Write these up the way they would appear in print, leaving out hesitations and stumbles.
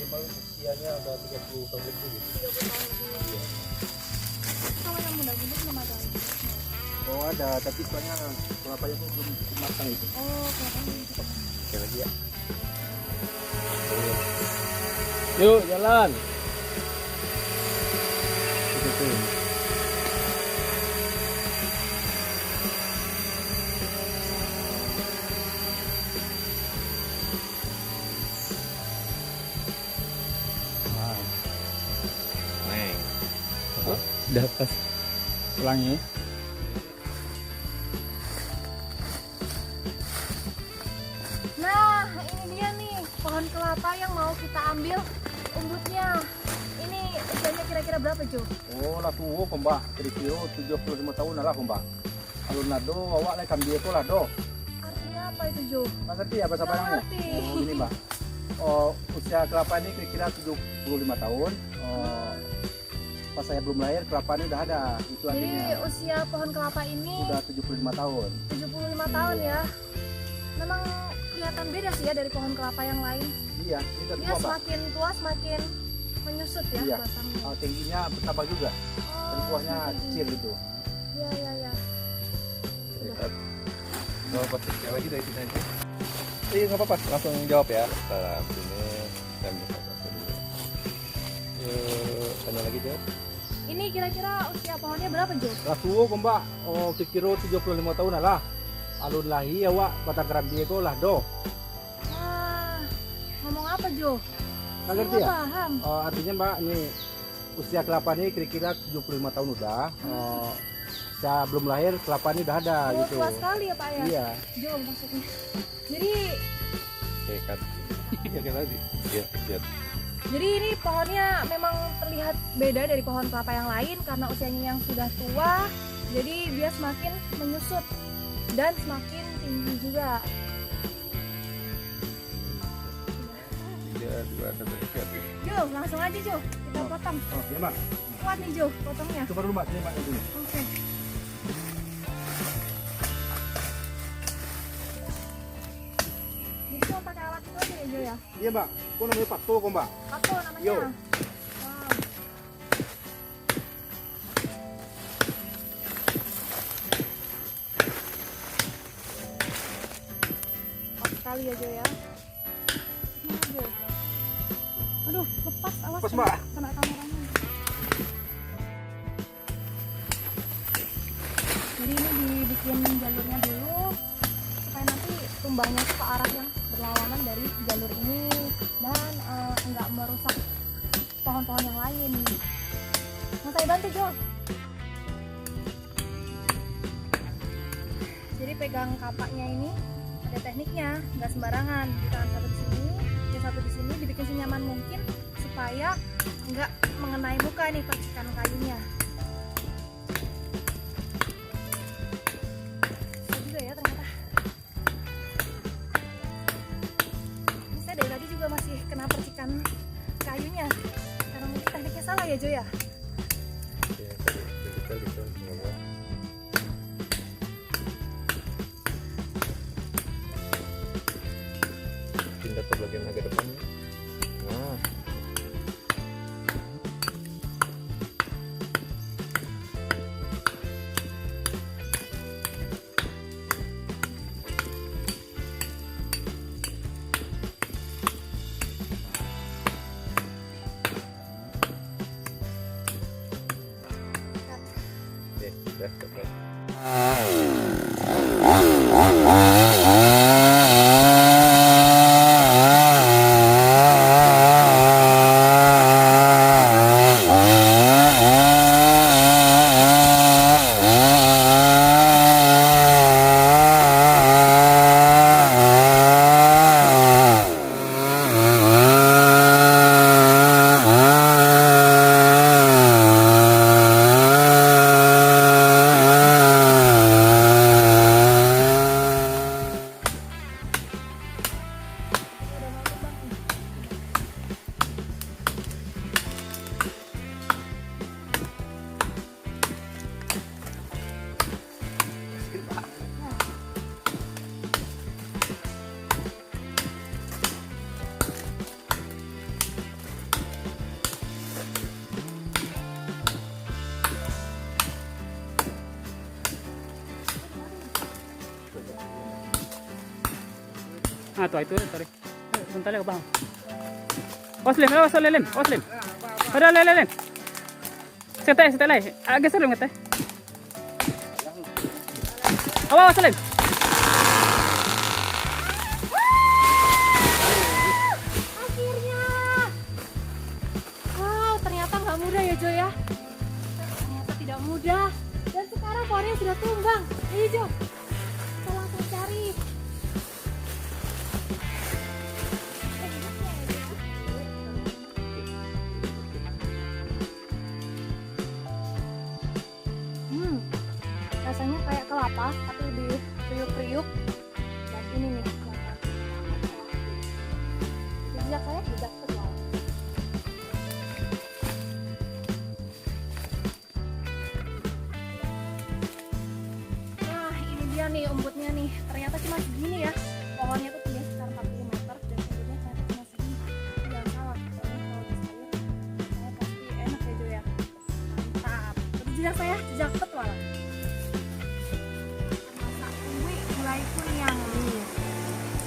minimal usianya udah 30 tahun lebih gitu. 30 tahun lebih. Iya. Kalau yang muda-muda belum ada lagi. Oh ada, tapi soalnya kelapanya tuh belum cukup matang itu. Oh, kelapanya gitu. Oke lagi ya. Yuk jalan. Itu tuh. Neng. Udah pas pelangi. Nah, ini dia nih pohon kelapa yang mau kita ambil umbutnya. Ini usianya kira-kira berapa, Jo? Oh lah tuh mbak, kira-kira 75 tahun lah mbak. Kalau nado awak lah kambing itu lah do. Artinya apa itu, Jo? Nggak ngerti apa Nggak barangnya? ngerti. Oh gini mbak. Oh usia kelapa ini kira-kira 75 tahun. Oh, pas saya belum lahir kelapa ini udah ada. Itu Jadi artinya usia pohon kelapa ini udah 75 tahun. 75 tahun ya. Memang kelihatan beda sih ya dari pohon kelapa yang lain. Iya, ini udah Dia tua mbak. semakin tua semakin menyusut ya Iya. batangnya. Oh, tingginya bertambah juga. Dan buahnya semakin kecil tinggi. gitu. Iya, iya, iya. Mau pasti jawab aja dari sini aja. Iya nggak apa-apa, langsung jawab ya. Setelah sini saya ambil foto dulu. Yuk, tanya lagi jawab. Ini kira-kira usia pohonnya berapa, Jo? Lah tua mbak. Oh kira-kira 75 tahun lah. Alun lahir awak batang kerambi itu lah do. Wah, ngomong apa, Jo? Nggak Saya ngerti nggak ya? paham. Oh, artinya mbak ini usia kelapa ini kira-kira 75 tahun udah. Oh, saya belum lahir kelapa ini udah ada Oh, gitu. tua sekali ya, Pak ya? Iya. Jo maksudnya. Jadi, Dekat. Iya kan tadi. Iya, lihat. jadi ini pohonnya memang terlihat beda dari pohon kelapa yang lain karena usianya yang sudah tua. Jadi dia semakin menyusut dan semakin tinggi juga. 3, 2, 1, lihat. Jo, langsung aja Jo, kita potong. Oh, iya mbak. Kuat nih Jo, potongnya. Coba dulu mbak, sini mbak ini. Oke. Jadi cuma pakai alat itu aja ya Jo ya? Iya mbak. Kok namanya Pak kok mbak? Apa namanya? Yo. Wow. Pas sekali ya Jo ya. Nah, Jo. Aduh, lepas awas. Lepas, Mbak. Kena kameranya. Jadi ini dibikin jalurnya dulu supaya nanti tumbangnya ke arah yang berlawanan dari jalur ini dan nggak merusak pohon-pohon yang lain. Mau saya bantu Jo? Jadi pegang kapaknya ini ada tekniknya, nggak sembarangan. Di tangan satu di sini, yang satu di sini, dibikin senyaman mungkin supaya nggak mengenai muka nih percikan kayunya. Susah juga ya ternyata. Ini saya dari tadi juga masih kena percikan kayunya karena mungkin tekniknya salah ya Jo ya. Iya, tadi digital gitu. Nggak. Pindah ke bagian agak depan. Nah, oke, udah. Ah, tuh itu sorry. Sebentar lagi bang. Oslim, awas Lim, Oslim. Ada lem. Setai lagi. Agak seru ngeteh. Awas Lim. Akhirnya. Wow, ternyata nggak mudah ya Jo ya. Ternyata tidak mudah. Dan sekarang pohonnya sudah tumbang. Ayo Jo, kita langsung cari. Rasanya kayak kelapa tapi lebih kriuk-kriuk. Dan ini nih kelapa. Jejak saya jejak kedua. Nah ini dia nih umbutnya nih. Ternyata cuma segini ya. Pohonnya tuh tinggi sekitar 40 meter dan umbutnya ternyata cuma segini. Jangan salah. Soalnya kalau di sayur, saya pasti enak ya Jo ya. Mantap. Jadi jejak saya jejak petualang. Masak umbik mulai kunyang.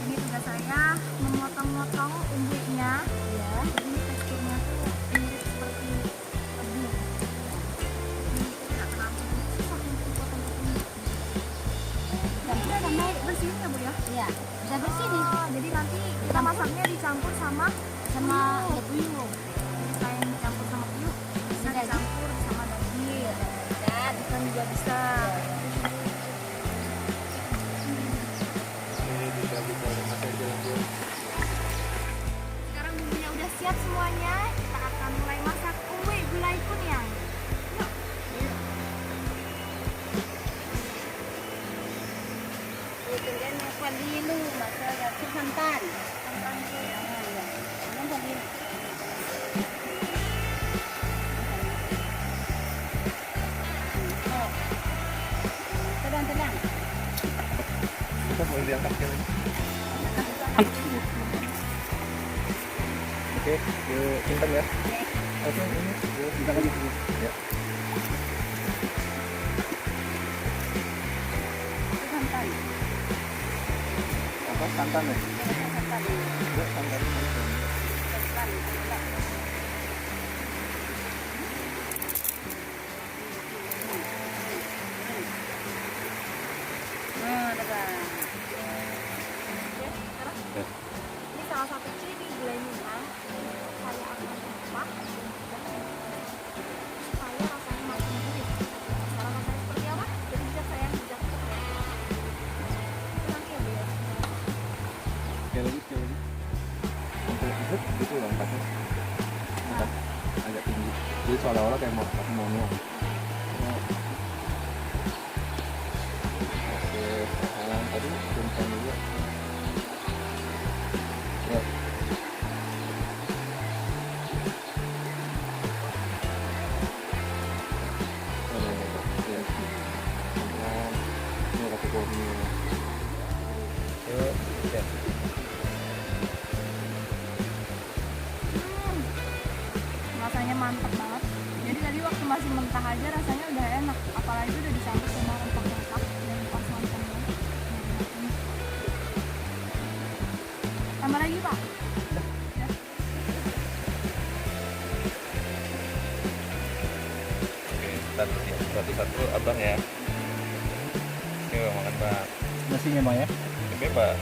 Ini tugas saya memotong-motong umbiknya. Ya. Jadi teksturnya tuh mirip seperti tebu. Ini tidak terlalu susah untuk dipotong-potong. Dan ini ada air bersihin ya Bu ya? Iya, bisa bersih nih. Jadi nanti kita masaknya dicampur sama puyuh. Jadi kayak dicampur sama puyuh, bisa dicampur sama daging. Dan ikan juga bisa. Sekarang bumbunya udah siap semuanya. Kita akan mulai masak umbik gulai kunyang. Yuk. Kemudian yang padilu, masa ya santan. Santan itu ya. Yang padilu. Tenang. Kita boleh diangkat ya. Oke, simpan ya. Oke, ini simpan lagi dulu. Ya. Santan. Apa santan ya? Santan. Enggak, santan. Nah, dapat. Ini salah satu ciri gulai Minang. Saya akan lupa supaya rasanya makin gurih. Sekarang rasanya seperti apa? Jadi jejak saya jejak itu nanti ya Bu ya. Sekali lagi. Sampai zet gitu angkatnya. Angkat agak tinggi. Jadi seolah-olah kayak mau nuang. Oke, sekarang tadi simpan dulu. Ya. Ini kasih kuahnya. Ya. Rasanya mantap banget. Jadi tadi waktu masih mentah aja rasanya udah enak. Apalagi udah dicampur sama rempah-rempah yang pas mantannya. Tambah lagi Pak. Ya. Oke, satu-satu abang ya. Oke, makan Bang. Nasinya Bang ya? Bebas.